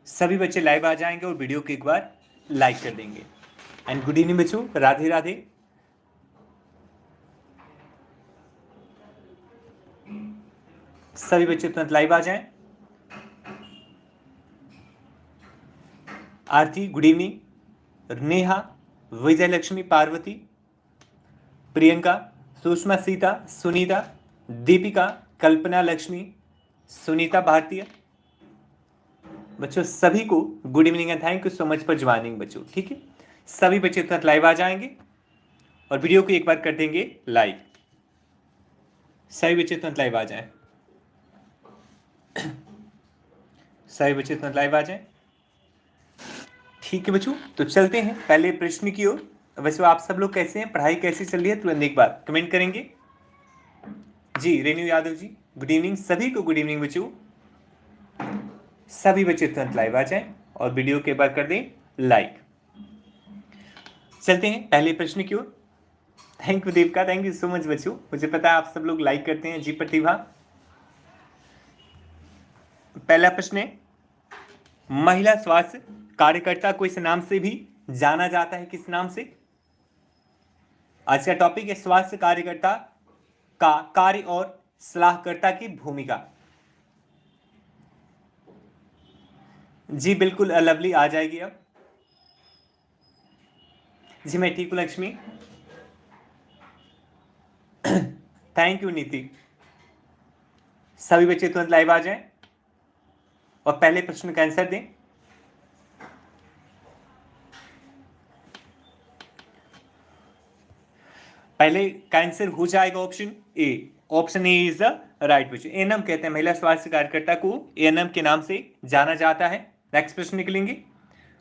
सभी बच्चे लाइव आ जाएंगे और वीडियो को एक बार लाइक कर देंगे। एंड गुड इवनिंग बच्चों, राधे राधे। सभी बच्चे तुरंत लाइव आ जाएं। आरती गुड इवनिंग, नेहा, विजय लक्ष्मी, पार्वती, प्रियंका, सुषमा, सीता, सुनीता, दीपिका, कल्पना, लक्ष्मी, सुनीता भारतीय। बच्चों सभी को good evening and thank you so much for joining बच्चों। ठीक है, सभी बच्चे तुरंत लाइव आ जाएंगे और वीडियो को एक बार कर देंगे लाइक। सभी बच्चे तुरंत लाइव आ जाएं। सभी बच्चे तुरंत लाइव आ जाएं। ठीक है बच्चों, तो चलते हैं पहले प्रश्न की ओर। वैसे आप सब लोग कैसे हैं, पढ़ाई कैसी चल रही है, तुरंत एक बार कमेंट करेंगे। जी रेणु यादव जी गुड इवनिंग, सभी को गुड इवनिंग बच्चों। सभी बच्चे तुरंत लाइव आ जाएं और वीडियो के बाद कर दें लाइक। चलते हैं पहले प्रश्न की ओर। Thank you Devka, thank you so much बच्चों, मुझे पता है आप सब लोग लाइक करते हैं। जी प्रतिभा, पहला प्रश्न है, महिला स्वास्थ्य कार्यकर्ता को इस नाम से भी जाना जाता है, किस नाम से? आज का टॉपिक है स्वास्थ्य कार्यकर्ता का कार्य और सलाहकर्ता की भूमिका। जी बिल्कुल लवली आ जाएगी अब। जी मैं ठीक हूं लक्ष्मी, थैंक यू नीति। सभी बच्चे तुरंत लाइव आ जाएं और पहले प्रश्न का आंसर दें। पहले का आंसर हो जाएगा option a. Option a is the right बच्चों। एएनएम कहते हैं, महिला स्वास्थ्य कार्यकर्ता को एएनएम के नाम से जाना जाता है। नेक्स्ट प्रश्न निकलेंगे,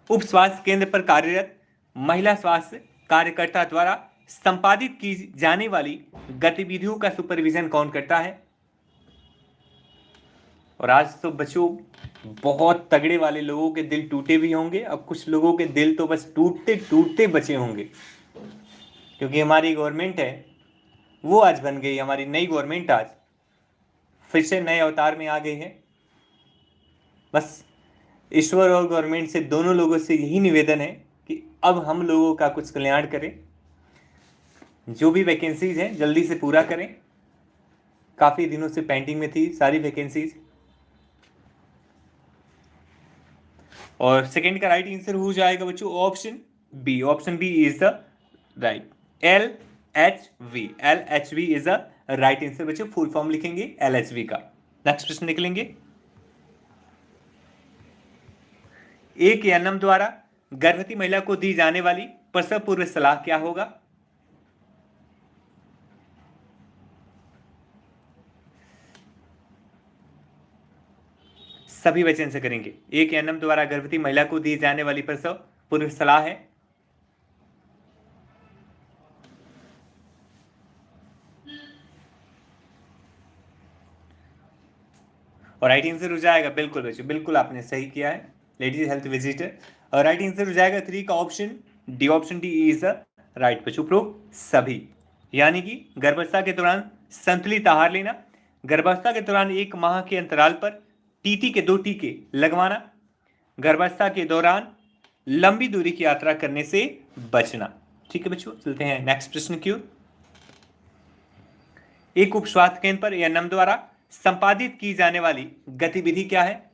उप स्वास्थ्य केंद्र पर कार्यरत महिला स्वास्थ्य कार्यकर्ता द्वारा संपादित की जाने वाली गतिविधियों का सुपरविजन कौन करता है? और आज तो बच्चों बहुत तगड़े वाले लोगों के दिल टूटे भी होंगे और कुछ लोगों के दिल तो बस टूटते टूटते बचे होंगे, क्योंकि हमारी गवर्नमेंट है वो आज बन गई, हमारी नई गवर्नमेंट आज फिर से नए अवतार में आ गई है। बस ईश्वर और गवर्नमेंट से दोनों लोगों से यही निवेदन है कि अब हम लोगों का कुछ कल्याण करें, जो भी वैकेंसीज हैं जल्दी से पूरा करें। काफी दिनों से पेंडिंग में थी सारी वैकेंसीज। और सेकंड का राइट आंसर हो जाएगा बच्चों option B. Option B is the right, LHV। LHV is the right answer बच्चों, फुल फॉर्म लिखेंगे LHV का। नेक्स्ट प्रश्न निकलेंगे, एक एएनएम द्वारा गर्भवती महिला को दी जाने वाली प्रसव पूर्व सलाह क्या होगा? सभी बच्चे आंसर करेंगे। एक एएनएम द्वारा गर्भवती महिला को दी जाने वाली प्रसव पूर्व सलाह है और राइट आंसर हो जाएगा बिल्कुल बच्चों, बिल्कुल आपने सही किया है, लेडीज हेल्थ विजिटर। और राइट आंसर हो जाएगा 3 का option D. Option D is right बच्चों, प्रो सभी। यानी कि गर्भावस्था के दौरान संतुलित आहार लेना, गर्भावस्था के दौरान 1 माह के अंतराल पर टीटी के 2 टीके लगवाना, गर्भावस्था के दौरान लंबी दूरी की यात्रा करने से बचना। ठीक है बच्चों, चलते हैं नेक्स्ट प्रश्न की ओर। एक उप स्वास्थ्य केंद्र पर एएनएम द्वारा संपादित की जाने वाली गतिविधि क्या है?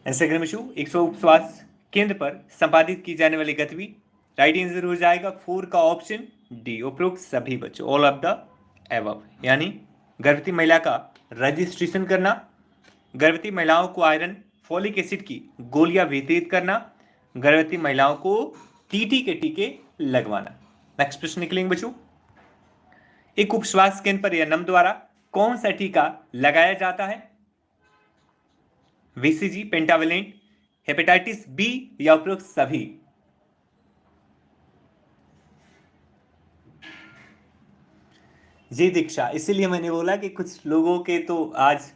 ऐसे एक उप स्वास्थ्य केंद्र पर संपादित की जाने वाली गतिविधि, राइट आंसर हो जाएगा 4 का ऑप्शन डी, उपरोक्त सभी बच्चों, ऑल ऑफ द एबव। यानी गर्भवती महिला का रजिस्ट्रेशन करना, गर्भवती महिलाओं को आयरन फॉलिक एसिड की गोलियां वितरित करना, गर्भवती महिलाओं को टीटी के टीके लगवाना। नेक्स्ट प्रश्न निकलेंगे बच्चों, एक उप स्वास्थ्य केंद्र पर एएनएम द्वारा कौन सा टीका लगाया जाता है? VCG, पेंटावेलेंट, हेपेटाइटिस बी या उपरोक्त सभी? जी दीक्षा, इसीलिए मैंने बोला कि कुछ लोगों के तो आज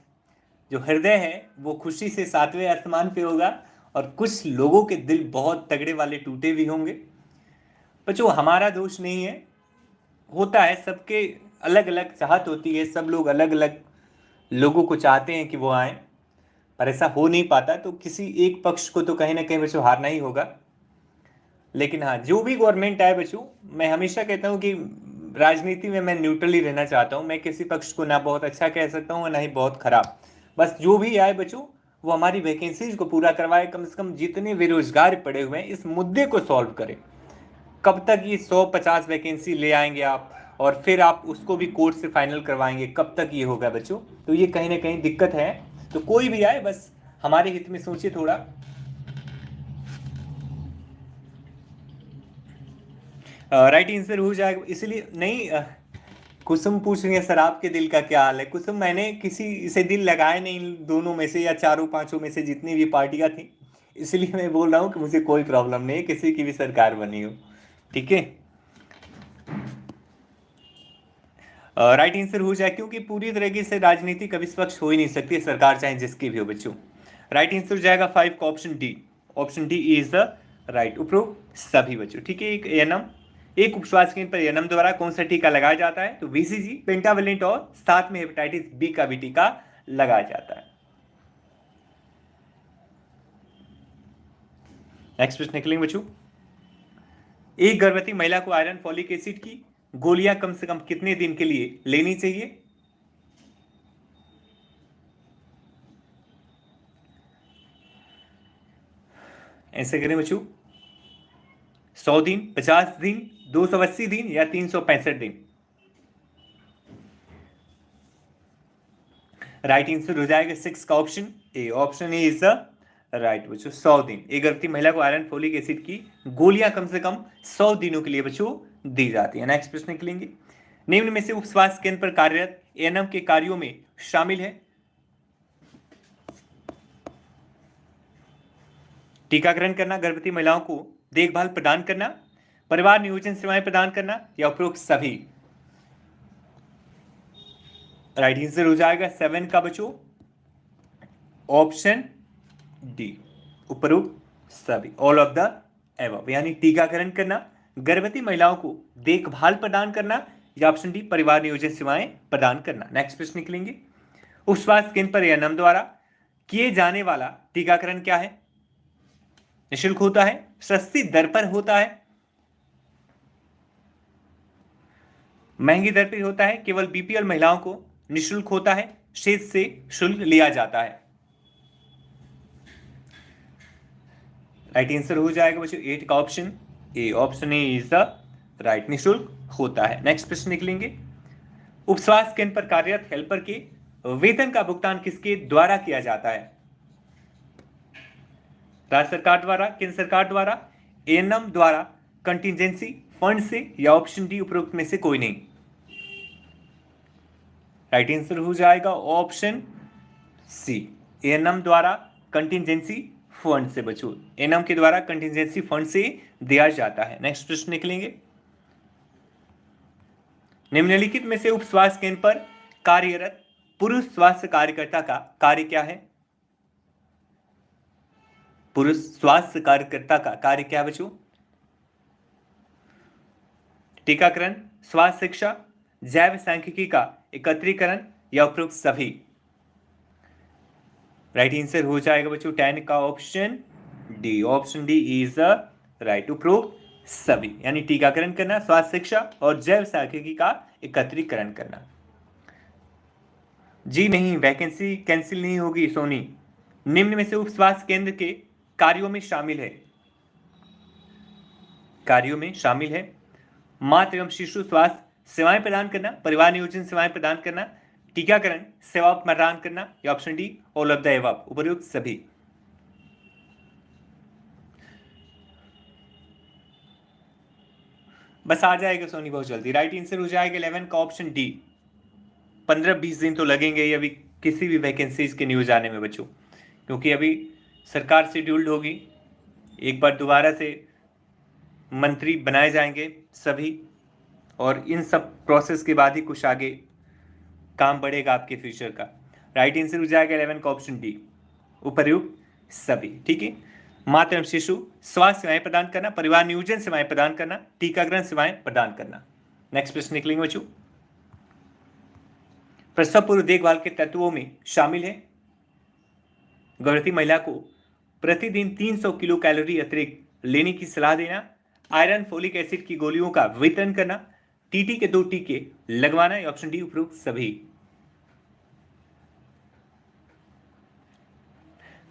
जो हृदय है वो खुशी से 7वें आसमान पे होगा और कुछ लोगों के दिल बहुत तगड़े वाले टूटे भी होंगे। बच्चों हमारा दोष नहीं है, होता है, सबके अलग अलग चाहत होती है, सब लोग अलग अलग लोगों को चाहते हैं कि वो आए, पर ऐसा हो नहीं पाता, तो किसी एक पक्ष को तो कहीं ना कहीं बच्चों हारना ही होगा। लेकिन हाँ, जो भी गवर्नमेंट आए बच्चों, मैं हमेशा कहता हूँ कि राजनीति में मैं न्यूट्रल ही रहना चाहता हूँ। मैं किसी पक्ष को ना बहुत अच्छा कह सकता हूँ ना ही बहुत खराब। बस जो भी आए बच्चों, वो हमारी वैकेंसीज को पूरा करवाए, कम से कम जितने बेरोजगार पड़े हुए हैं इस मुद्दे को सॉल्व करें। कब तक ये 150 वैकेंसी ले आएंगे आप, और फिर आप उसको भी कोर्ट से फाइनल करवाएंगे, कब तक ये होगा बच्चों? तो ये कहीं ना कहीं दिक्कत है। तो कोई भी आए, बस हमारे हित में सोचिए थोड़ा। राइट आंसर हो जाएगा, इसलिए नहीं। कुसुम पूछ रही है सर आपके दिल का क्या हाल है। कुसुम, मैंने किसी से दिल लगाए नहीं इन दोनों में से या चारों पांचों में से जितनी भी पार्टियां थी, इसलिए मैं बोल रहा हूँ कि मुझे कोई प्रॉब्लम नहीं है किसी की भी सरकार बनी हो। ठीक है, राइट आंसर हो जाए, क्योंकि पूरी तरीके से राजनीति कभी स्वच्छ हो ही नहीं सकती, सरकार चाहे जिसकी भी हो बच्चों। राइट आंसर हो जाएगा 5 का option D. Option D is the right, उपरोक्त सभी बच्चों। ठीक है, एक एएनएम, एक उपश्वास केंद्र पर एएनएम द्वारा कौन सा टीका लगाया जाता है? तो बीसीजी, पेंटावेलेंट, और साथ में हेपेटाइटिस बी का भी टीका लगाया जाता है। नेक्स्ट प्रश्न निकलेंगे बच्चों। एक गर्भवती महिला को आयरन फॉलिक एसिड की गोलियां कम से कम कितने दिन के लिए लेनी चाहिए? ऐसे करें बच्चों, 100 दिन, 50 दिन, 280 दिन या 365 दिन? राइट आंसर हो जाएगा 6 का option a. Option a is the right बच्चों, 100 दिन। एक गर्भवती महिला को आयरन फोलिक एसिड की गोलियां कम से कम 100 दिनों के लिए बच्चों दी जाती है। नेक्स्ट प्रश्न निकलेंगे। निम्न में से उप स्वास्थ्य केंद्र पर कार्यरत एएनएम के कार्यों में शामिल है? टीकाकरण करना, गर्भवती महिलाओं को देखभाल प्रदान करना, परिवार नियोजन सेवाएं प्रदान करना, या उपरोक्त सभी? राइट आंसर हो जाएगा 7 का बच्चों, ऑप्शन डी, उपरोक्त सभी, ऑल ऑफ द एबव। यानी टीकाकरण करना, गर्भवती महिलाओं को देखभाल प्रदान करना, या ऑप्शन डी, परिवार नियोजन सेवाएं प्रदान करना। नेक्स्ट प्रश्न निकलेंगे। उप स्वास्थ्य केंद्र पर एएनएम द्वारा किए जाने वाला टीकाकरण क्या है? निःशुल्क होता है, सस्ती दर पर होता है, महंगी दर पर होता है, केवल बीपीएल महिलाओं को निःशुल्क होता है, शेष से शुल्क लिया जाता है? राइट आंसर हो जाएगा बच्चों 8 का option a. Option a is the right, निःशुल्क होता है। नेक्स्ट प्रश्न निकलेंगे। उप स्वास्थ्य केंद्र पर कार्यरत हेल्पर के वेतन का भुगतान किसके द्वारा किया जाता है? राज्य सरकार द्वारा, केंद्र सरकार द्वारा, एएनएम द्वारा, कंटिजेंसी फंड से, या ऑप्शन डी, उपरोक्त में से कोई नहीं? राइट आंसर हो जाएगा ऑप्शन सी, एएनएम द्वारा, कंटिजेंसी फंड से बच्चों। एएनएम के द्वारा कंटिजेंसी फंड से दिया जाता है। नेक्स्ट प्रश्न निकलेंगे। निम्नलिखित में से उप स्वास्थ्य केंद्र पर कार्यरत पुरुष स्वास्थ्य कार्यकर्ता का कार्य क्या है? पुरुष स्वास्थ्य कार्यकर्ता का कार्य क्या है बच्चों? टीकाकरण, स्वास्थ्य शिक्षा, जैव सांख्यिकी का एकत्रीकरण, या उपरोक्त सभी? राइट आंसर हो जाएगा बच्चों 10 का option D. Option D is the right, उपरोक्त सभी। यानी टीकाकरण करना, स्वास्थ्य शिक्षा और जैव सांख्यिकी का एकत्रीकरण करना। जी नहीं, वैकेंसी कैंसिल नहीं होगी सोनी। निम्न में से उप स्वास्थ्य केंद्र के कार्यों में शामिल है, कार्यों में शामिल है मातृ एवं शिशु स्वास्थ्य सेवाएं प्रदान करना, परिवार नियोजन सेवाएं प्रदान करना, टीकाकरण सेवा प्रदान करना, या option D, all of the above, उपयुक्त सभी? बस आ जाएगा सोनी बहुत जल्दी। राइट आंसर हो जाएगा 11 का ऑप्शन डी। 15-20 दिन तो लगेंगे ही अभी किसी भी वैकेंसीज के न्यूज आने में बच्चों, क्योंकि अभी सरकार शेड्यूल्ड होगी, एक बार दोबारा से मंत्री बनाए जाएंगे सभी, और इन सब प्रोसेस के बाद ही कुछ आगे काम बढ़ेगा आपके फ्यूचर का। राइट आंसर हो जाएगा 11 का ऑप्शन डी, उपयुक्त सभी। ठीक है, मातृ एवं शिशु स्वास्थ्य सेवाएं प्रदान करना, परिवार नियोजन सेवाएं प्रदान करना, टीकाकरण सेवाएं प्रदान करना। नेक्स्ट प्रश्न निकलेंगे बच्चों। प्रसव पूर्व देखभाल के तत्वों में शामिल है गर्भवती महिला को प्रतिदिन 300 किलो कैलोरी अतिरिक्त लेने की सलाह देना, आयरन फोलिक एसिड की गोलियों का वितरण करना, टीटी के 2 टीके लगवाना, या ऑप्शन डी उपरोक्त सभी।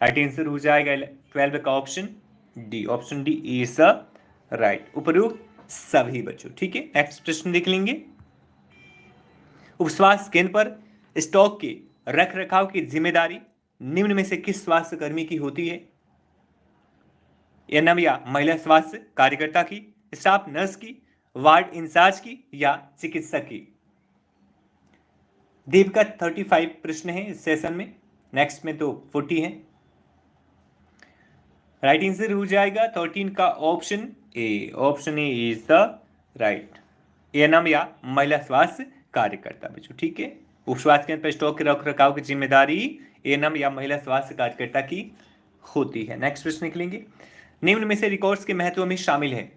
राइट आंसर हो जाएगा 12 का option D, option D is the right, उपरोक्त सभी बच्चों। ठीक है, नेक्स्ट प्रश्न देख लेंगे। उपस्वास्थ्य केंद्र पर स्टॉक के रख रखाव की जिम्मेदारी निम्न में से किस स्वास्थ्य कर्मी की होती है? एएनएम या महिला स्वास्थ्य कार्यकर्ता की, स्टाफ नर्स की, वार्ड इंचार्ज की, या चिकित्सक की? देव का 35 प्रश्न है इस सेशन में, नेक्स्ट में तो 40 है। राइट आंसर हो जाएगा 13 का option a, option a is the right, ANM या महिला स्वास्थ्य कार्यकर्ता बच्चों। ठीक है, उपस्वास्थ्य केंद्र पर स्टॉक के रख रखाव की जिम्मेदारी एएनएम या महिला स्वास्थ्य कार्यकर्ता की होती है। नेक्स्ट प्रश्न निकलेंगे। निम्न में से रिकॉर्ड्स के महत्व में शामिल है?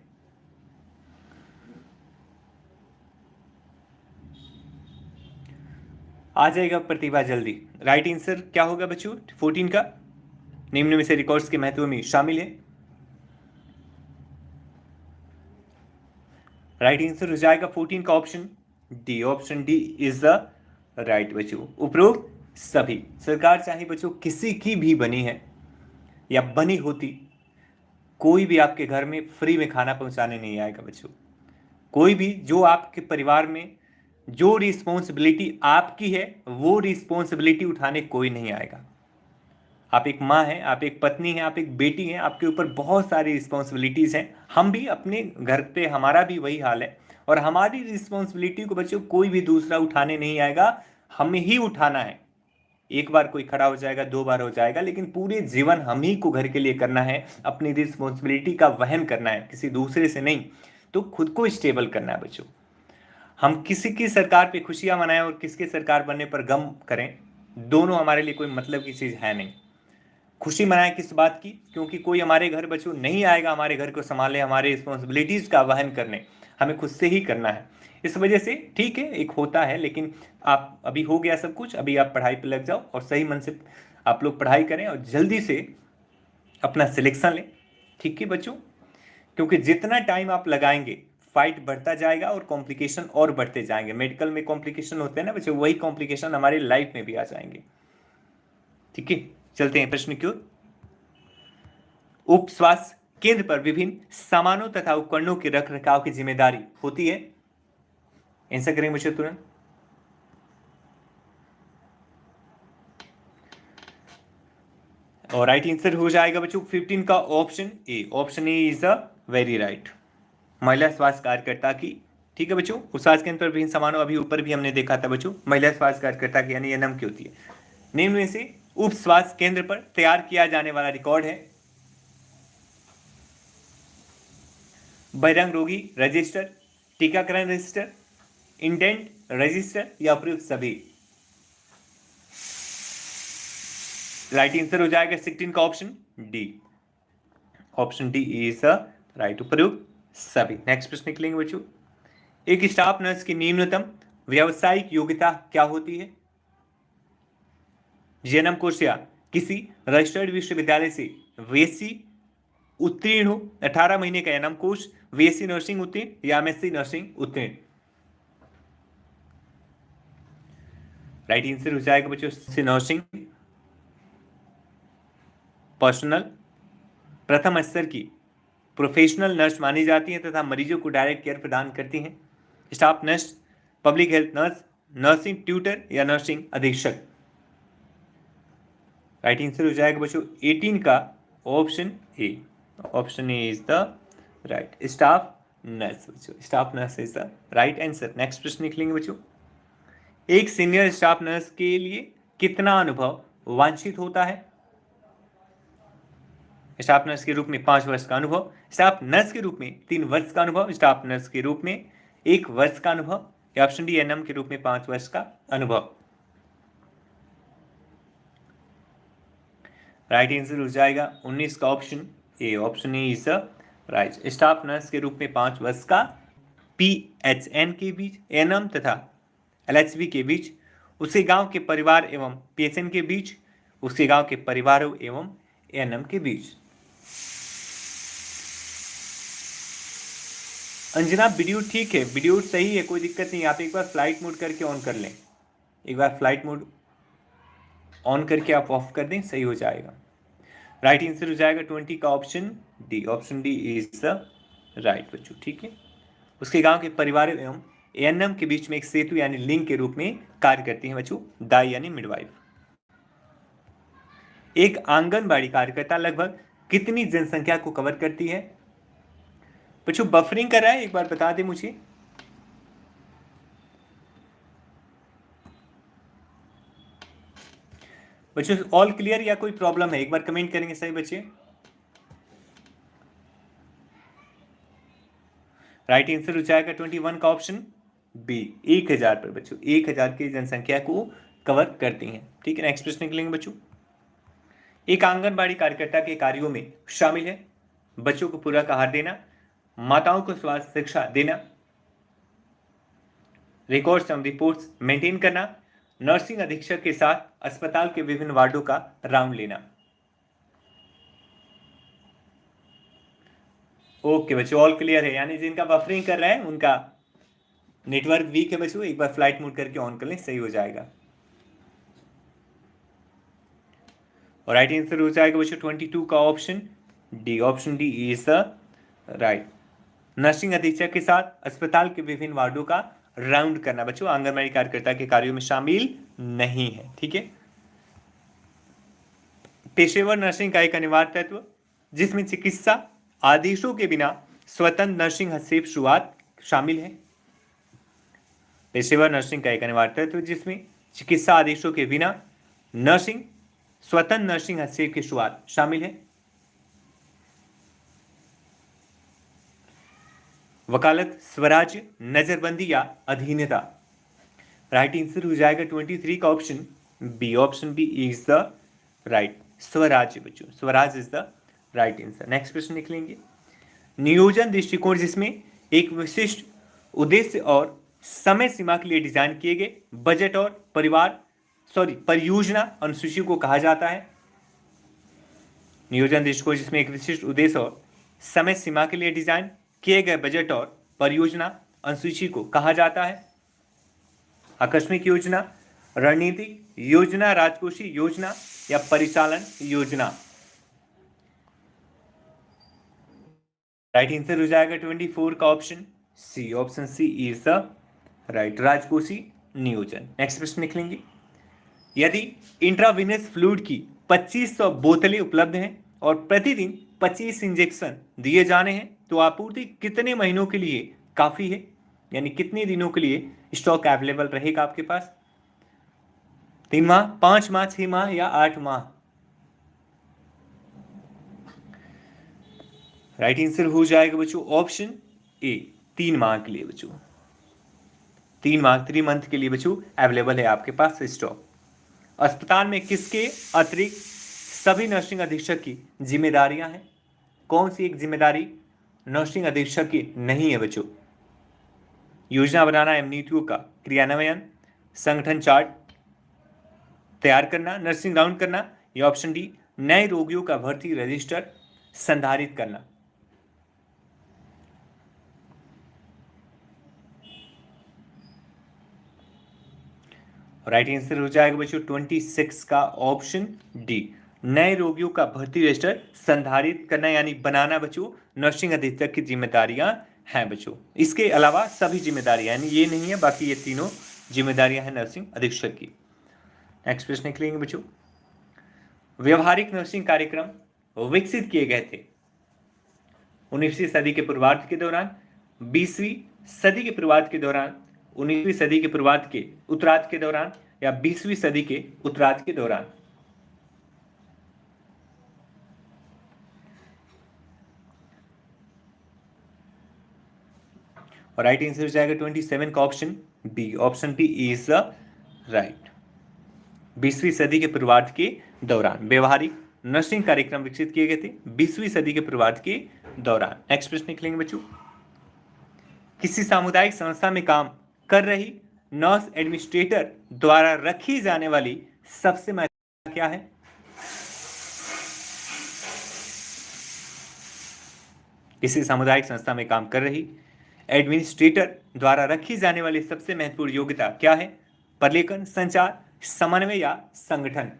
आ जाएगा प्रतिभा जल्दी। राइट आंसर क्या होगा बच्चों 14 का? निम्न में से रिकॉर्ड्स के महत्व में शामिल है। राइट आंसर हो जाएगा 14 का option D, option D is the right बच्चों, उपरोक्त सभी। सरकार चाहे बच्चों किसी की भी बनी है या बनी होती, कोई भी आपके घर में फ्री में खाना पहुंचाने नहीं आएगा बच्चों। कोई भी जो आपके परिवार में जो रिस्पॉन्सिबिलिटी आपकी है वो रिस्पॉन्सिबिलिटी उठाने कोई नहीं आएगा। आप एक माँ हैं, आप एक पत्नी हैं, आप एक बेटी हैं, आपके ऊपर बहुत सारी रिस्पॉन्सिबिलिटीज़ हैं। हम भी अपने घर पे हमारा भी वही हाल है, और हमारी रिस्पॉन्सिबिलिटी को बच्चों कोई भी दूसरा उठाने नहीं आएगा, हमें ही उठाना है। एक बार कोई खड़ा हो जाएगा, 2 बार हो जाएगा, लेकिन पूरे जीवन हम ही को घर के लिए करना है, अपनी रिस्पॉन्सिबिलिटी का वहन करना है, किसी दूसरे से नहीं। तो खुद को स्टेबल करना है बच्चों। हम किसी की सरकार पे खुशियां मनाएं और किसके सरकार बनने पर गम करें, दोनों हमारे लिए कोई मतलब की चीज़ है नहीं। खुशी मनाएं किस बात की? क्योंकि कोई हमारे घर बच्चों नहीं आएगा हमारे घर को संभालने, हमारे रिस्पॉन्सिबिलिटीज़ का वहन करने, हमें खुद से ही करना है। इस वजह से ठीक है, एक होता है, लेकिन आप अभी हो गया सब कुछ, अभी आप पढ़ाई पे लग जाओ और सही मन से आप लोग पढ़ाई करें और जल्दी से अपना सिलेक्शन लें। ठीक है बच्चों, क्योंकि जितना टाइम आप लगाएंगे फाइट बढ़ता जाएगा और कॉम्प्लिकेशन और बढ़ते जाएंगे। मेडिकल में कॉम्प्लिकेशन होते हैं ना बच्चों, वही कॉम्प्लिकेशन हमारी लाइफ में भी आ जाएंगे। ठीक है, चलते हैं प्रश्न की ओर। उप स्वास्थ्य केंद्र पर विभिन्न सामानों तथा उपकरणों के रख रखाव की जिम्मेदारी होती है? आंसर करेंगे बच्चों तुरंत। और राइट आंसर हो जाएगा बच्चों 15 का option a, option a is the very right, महिला स्वास्थ्य कार्यकर्ता की। ठीक है बच्चों, उप स्वास्थ्य केंद्र पर विभिन्न सामानों, अभी ऊपर भी हमने देखा था बच्चों, महिला स्वास्थ्य कार्यकर्ता की यानी एएनएम की होती है। निम्न में से उप स्वास्थ्य केंद्र पर तैयार किया जाने वाला रिकॉर्ड है? बहिरंग रोगी रजिस्टर, टीकाकरण रजिस्टर, इंडेंट रजिस्टर, या उपयुक्त सभी? राइट आंसर हो जाएगा 16 का option D, option D is the right, उपयुक्त सभी। नेक्स्ट प्रश्न निकलेंगे बच्चों। एक स्टाफ नर्स की न्यूनतम व्यावसायिक योग्यता क्या होती है? जीएनएम कोर्स या किसी रजिस्टर्ड विश्वविद्यालय से बीएससी उत्तीर्ण हो, 18 महीने का एएनएम कोर्स, बीएससी नर्सिंग उत्तीर्ण, या एमएससी नर्सिंग उत्तीर्ण? राइट आंसर हो जाएगा बच्चों नर्सिंग पर्सनल प्रथम स्तर की प्रोफेशनल नर्स मानी जाती है तथा मरीजों को डायरेक्ट केयर प्रदान करती हैं। Staff nurse, public health nurse, nursing tutor, या नर्सिंग अधीक्षक? राइट आंसर हो जाएगा बच्चों 18 का option a, option a is the right, staff nurse बच्चों, staff nurse is the right answer. Next प्रश्न निकलेंगे बच्चों। एक सीनियर स्टाफ नर्स के लिए कितना अनुभव वांछित होता है? स्टाफ नर्स के रूप में 5 वर्ष का अनुभव, स्टाफ नर्स के रूप में 3 वर्ष का अनुभव, स्टाफ नर्स के रूप में 1 वर्ष का अनुभव, या ऑप्शन डी एएनएम के रूप में 5 वर्ष का अनुभव? राइट आंसर हो जाएगा 19 का option a, option a is the right, staff nurse के रूप में 5 वर्ष का, पीएचएन के बीच, एएनएम तथा एलएचबी के बीच उसके गांव के परिवार एवं पीएचएन के बीच, उसके गांव के परिवारों एवं एएनएम के बीच। अंजना वीडियो ठीक है, वीडियो सही है, कोई दिक्कत नहीं। आप एक बार फ्लाइट मोड करके ऑन कर लें, एक बार फ्लाइट मोड ऑन करके आप ऑफ कर दें, सही हो जाएगा। राइट आंसर हो जाएगा 20 का option D. Option D is the right बच्चों, ठीक है। उसके गांव के परिवार एवं एएनएम के बीच में एक सेतु यानी लिंक के रूप में कार्य करती है बच्चों दाई यानी मिडवाइफ। एक आंगनबाड़ी कार्यकर्ता लगभग कितनी जनसंख्या को कवर करती है? बच्चों बफरिंग कर रहा है, एक बार बता दें मुझे। बच्चों ऑल क्लियर या कोई प्रॉब्लम है? एक बार कमेंट करेंगे सही बच्चे। राइट आंसर हो जाएगा 21 का ऑप्शन बी, 1000 पर बच्चों, 1000 की जनसंख्या को कवर करती हैं, ठीक है। नेक्स्ट प्रश्न निकलेंगे बच्चों। एक आंगनबाड़ी कार्यकर्ता के कार्यों में शामिल है बच्चों को पूरक आहार देना, माताओं को स्वास्थ्य शिक्षा देना, रिकॉर्ड्स एवं रिपोर्ट्स मेंटेन करना, नर्सिंग अधीक्षक के साथ अस्पताल के विभिन्न वार्डों का राउंड लेना। ओके बच्चों ऑल क्लियर है, यानी जिनका बफरिंग कर रहे हैं उनका नेटवर्क वीक है बच्चों, एक बार फ्लाइट मोड करके ऑन कर लें, सही हो जाएगा। और राइट आंसर हो जाएगा बच्चों 22 का option D. Option D is the right. Nursing अधीक्षक के साथ अस्पताल के विभिन्न वार्डों का राउंड करना बच्चों आंगनबाड़ी कार्यकर्ता के कार्यों में शामिल नहीं है, ठीक है। पेशेवर नर्सिंग का एक अनिवार्य तत्व जिसमें चिकित्सा आदेशों के बिना स्वतंत्र नर्सिंग हस्तक्षेप शुरुआत शामिल है। पेशेवर नर्सिंग का एक अनिवार्य तत्व जिसमें चिकित्सा आदेशों के बिना नर्सिंग स्वतंत्र नर्सिंग हस्तक्षेप की शुरुआत शामिल है। वकालत, स्वराज्य, नजरबंदी या अधीनता। राइट आंसर हो जाएगा 23 का option B. Option B is the right, स्वराज्य बच्चों, स्वराज is the right answer. Next प्रश्न लिखेंगे। नियोजन दृष्टिकोण जिसमें एक विशिष्ट उद्देश्य और समय सीमा के लिए डिजाइन किए गए बजट और परियोजना अनुसूची को कहा जाता है। नियोजन दृष्टिकोण जिसमें एक विशिष्ट उद्देश्य और समय सीमा के लिए डिजाइन किए गए बजट और परियोजना अनुसूची को कहा जाता है। आकस्मिक योजना, रणनीतिक योजना, राजकोषीय योजना या परिचालन योजना। राइट आंसर हो जाएगा 24 का option C. Option C is the right, राजकोषीय नियोजन। नेक्स्ट प्रश्न निकलेंगे। यदि इंट्रावीनस फ्लूइड की 2500 बोतलें उपलब्ध हैं और प्रतिदिन 25 इंजेक्शन दिए जाने हैं तो आपूर्ति कितने महीनों के लिए काफी है? यानी कितने दिनों के लिए स्टॉक अवेलेबल रहेगा आपके पास? 3 माह, 5 माह, 6 माह या 8 माह? राइट आंसर हो जाएगा बच्चों ऑप्शन ए, 3 माह के लिए बच्चों, 3 माह 3 मंथ के लिए बच्चों अवेलेबल है आपके पास स्टॉक। अस्पताल में किसके अतिरिक्त सभी नर्सिंग अधीक्षक की जिम्मेदारियां हैं? कौन सी एक जिम्मेदारी नर्सिंग अधीक्षक की नहीं है बच्चों? योजना बनाना एवं नीतियों का क्रियान्वयन, संगठन चार्ट तैयार करना, नर्सिंग राउंड करना या ऑप्शन डी नए रोगियों का भर्ती रजिस्टर संधारित करना। राइट आंसर हो जाएगा बच्चों 26 का ऑप्शन डी, नए रोगियों का भर्ती रजिस्टर संधारित करना यानी बनाना बच्चों नर्सिंग अधीक्षक की जिम्मेदारियां हैं बच्चों। इसके अलावा सभी जिम्मेदारियां, यानी ये नहीं है, बाकी ये तीनों जिम्मेदारियां हैं नर्सिंग अधीक्षक की। नेक्स्ट प्रश्न निकलेंगे बच्चों। व्यवहारिक नर्सिंग कार्यक्रम विकसित किए गए थे 19वीं सदी के पूर्वार्ध के दौरान, 20वीं सदी के पूर्वार्ध के दौरान, 19वीं सदी के पूर्वार्ध के उत्तरार्ध के दौरान या 20वीं सदी के उत्तरार्ध के दौरान। और राइट आंसर हो जाएगा 27 का option B. Option B is the right, 20वीं सदी के पूर्वार्ध के दौरान व्यवहारिक नर्सिंग कार्यक्रम विकसित किए गए थे 20वीं सदी के पूर्वार्ध के दौरान। नेक्स्ट प्रश्न निकलेंगे बच्चों। किसी सामुदायिक संस्था में काम कर रही नर्स एडमिनिस्ट्रेटर द्वारा रखी जाने वाली सबसे महत्वपूर्ण क्या है? किसी सामुदायिक संस्था में काम कर रही एडमिनिस्ट्रेटर द्वारा रखी जाने वाली सबसे महत्वपूर्ण योग्यता क्या है? प्रलेखन, संचार, समन्वय या संगठन?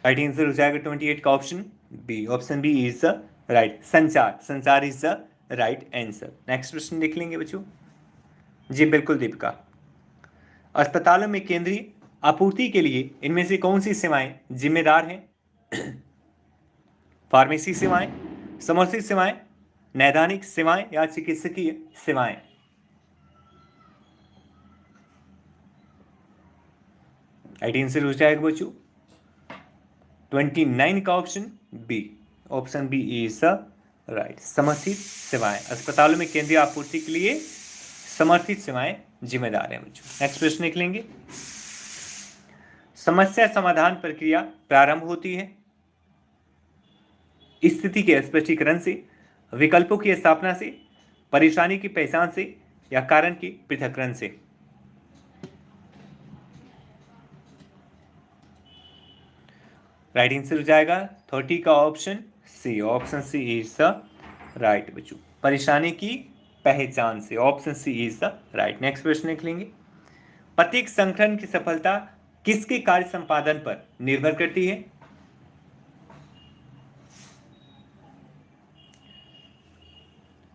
राइट आंसर हो जाएगा 28 का option B. Option B is the right. संचार, संचार is the right answer. Next question देख लेंगे बच्चों। जी बिल्कुल दीपिका। अस्पतालों में केंद्रीय आपूर्ति के लिए इनमें से कौन सी सेवाएं जिम्मेदार हैं? फार्मेसी सेवाएं, समर्थित सेवाएं, नैदानिक सेवाएं या चिकित्सकीय सेवाएं? राइट आंसर हो जाएगा बच्चों 29 का option B. Option B is the right. समर्थित सेवाएं, अस्पतालों में केंद्रीय आपूर्ति के लिए समर्थित सेवाएं जिम्मेदार हैं बच्चों। नेक्स्ट प्रश्न देख लेंगे। समस्या समाधान प्रक्रिया प्रारंभ होती है स्थिति के स्पष्टीकरण से, विकल्पों की स्थापना से, परेशानी की पहचान से या कारण के पृथक्करण से? राइट आंसर हो जाएगा 30 का option C. Option C is the right बच्चों। परेशानी की पहचान से, option C is the right. Next प्रश्न देख लेंगे। प्रत्येक संगठन की सफलता किसके कार्य संपादन पर निर्भर करती है?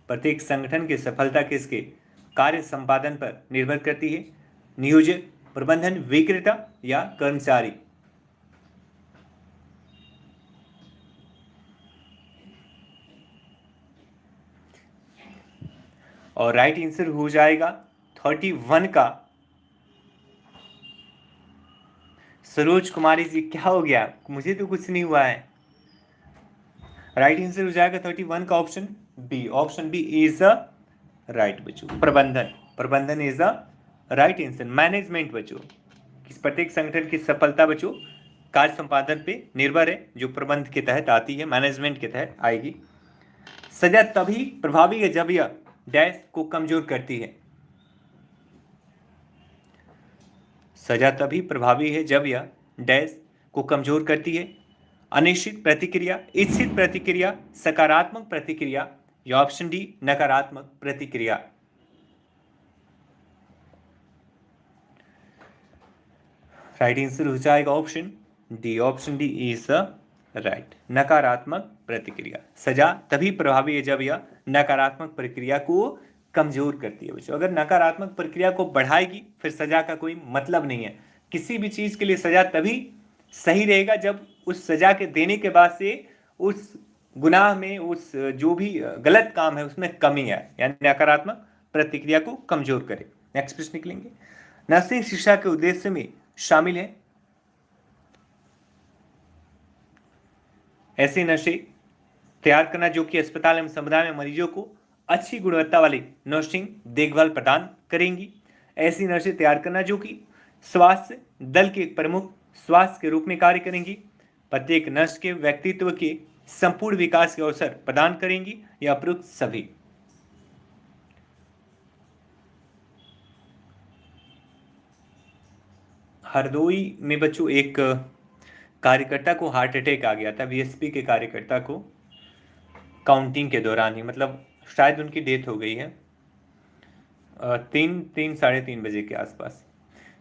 प्रत्येक संगठन की सफलता किसके कार्य संपादन पर निर्भर करती है? नियोजक, प्रबंधन, विक्रेता या कर्मचारी? और राइट आंसर हो जाएगा 31 का। सरोज कुमारी जी क्या हो गया? मुझे तो कुछ नहीं हुआ है। राइट आंसर हो जाएगा 31 का option B. Option B is the right बच्चों। प्रबंधन, प्रबंधन is the right answer. Management बच्चों, किस प्रत्येक संगठन की सफलता बच्चों कार्य संपादन पे निर्भर है, जो प्रबंध के तहत आती है, मैनेजमेंट के तहत आएगी। सजा तभी प्रभावी है जब यह डैश को कमजोर करती है। सजा तभी प्रभावी है जब यह डैश को कमजोर करती है। अनिश्चित प्रतिक्रिया, इच्छित प्रतिक्रिया, सकारात्मक प्रतिक्रिया या ऑप्शन डी नकारात्मक प्रतिक्रिया? राइट आंसर हो जाएगा option D. Option D is the right. नकारात्मक प्रतिक्रिया। सजा तभी प्रभावी है जब यह नकारात्मक प्रक्रिया को कमजोर करती है बच्चों। अगर नकारात्मक प्रक्रिया को बढ़ाएगी फिर सजा का कोई मतलब नहीं है। किसी भी चीज के लिए सजा तभी सही रहेगा जब उस सजा के देने के बाद से उस गुनाह में, उस जो भी गलत काम है उसमें कमी है, यानी नकारात्मक प्रतिक्रिया को कमजोर करे। नेक्स्ट प्रश्न निकलेंगे। नर्सिंग शिक्षा के उद्देश्य में शामिल है ऐसे नशे तैयार करना जो कि अस्पताल एवं समुदाय में मरीजों को अच्छी गुणवत्ता वाली नर्सिंग देखभाल प्रदान करेंगी। ऐसी नर्सें तैयार करना जो कि स्वास्थ्य दल के एक प्रमुख स्वास्थ्य के रूप में कार्य करेंगी। प्रत्येक नर्स के व्यक्तित्व के संपूर्ण विकास के अवसर प्रदान करेंगी या उपरोक्त सभी? हरदोई में बच्चों एक कार्यकर्ता को हार्ट अटैक आ गया था, वीएसपी के कार्यकर्ता को काउंटिंग के दौरान ही, मतलब शायद उनकी डेथ हो गई है 3-3:30 बजे के आसपास।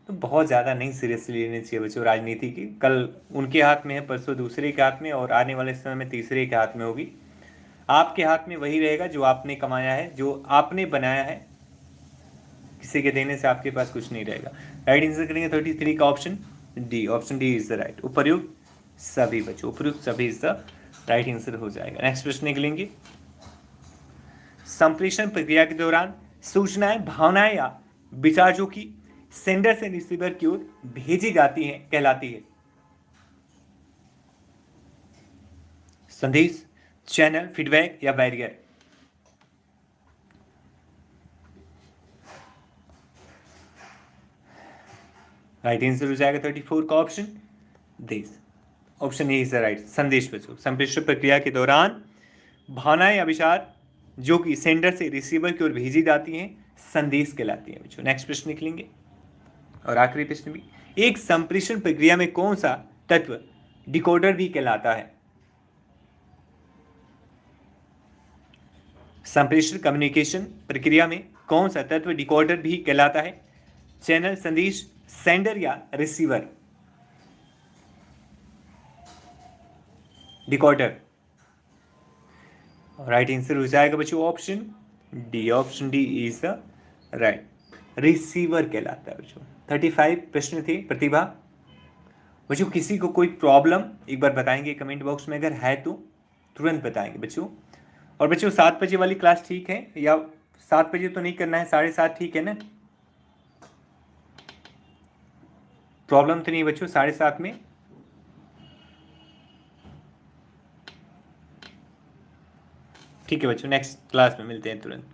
तो बहुत ज़्यादा नहीं सीरियसली लेनी चाहिए बच्चों राजनीति की। कल उनके हाथ में है, परसों दूसरे के हाथ में, और आने वाले समय में तीसरे के हाथ में होगी। आपके हाथ में वही रहेगा जो आपने कमाया है, जो आपने बनाया है। किसी के देने से आपके पास कुछ नहीं रहेगा। राइट आंसर करेंगे 33 का option D. Option D is the right. उपर्युक्त सभी बच्चों, उपर्युक्त सभी इज द राइट आंसर हो जाएगा। नेक्स्ट प्रश्न निकलेंगे। संप्रेषण प्रक्रिया के दौरान सूचनाएं, भावनाएं या विचार जो कि सेंडर से रिसीवर की ओर भेजी जाती हैं कहलाती है? संदेश, चैनल, फीडबैक या बैरियर? राइट आंसर हो जाएगा 34 का ऑप्शन देश। Option a is the right. संदेश बच्चों, संप्रेषण प्रक्रिया के दौरान भावनाएं या विचार जो कि सेंडर से रिसीवर की ओर भेजी जाती हैं संदेश कहलाती हैं बच्चों। नेक्स्ट प्रश्न निकलेंगे और आखिरी प्रश्न भी, एक संप्रेषण प्रक्रिया में कौन सा तत्व डिकोडर भी कहलाता है? संप्रेषण कम्युनिकेशन प्रक्रिया में कौन सा तत्व डिकोडर भी कहलाता है? चैनल, संदेश, सेंडर या रिसीवर? डिकोडर। राइट आंसर हो जाएगा बच्चों option D. Option D is the right, receiver कहलाता है बच्चों। 35 प्रश्न थे प्रतिभा। बच्चों किसी को कोई प्रॉब्लम एक बार बताएंगे कमेंट बॉक्स में, अगर है तो तुरंत बताएंगे बच्चों। और बच्चों 7 बजे वाली क्लास ठीक है या 7 बजे तो नहीं करना है, 7:30 ठीक है ना? प्रॉब्लम तो नहीं बच्चों 7:30 में? ठीक है बच्चों, नेक्स्ट क्लास में मिलते हैं तुरंत।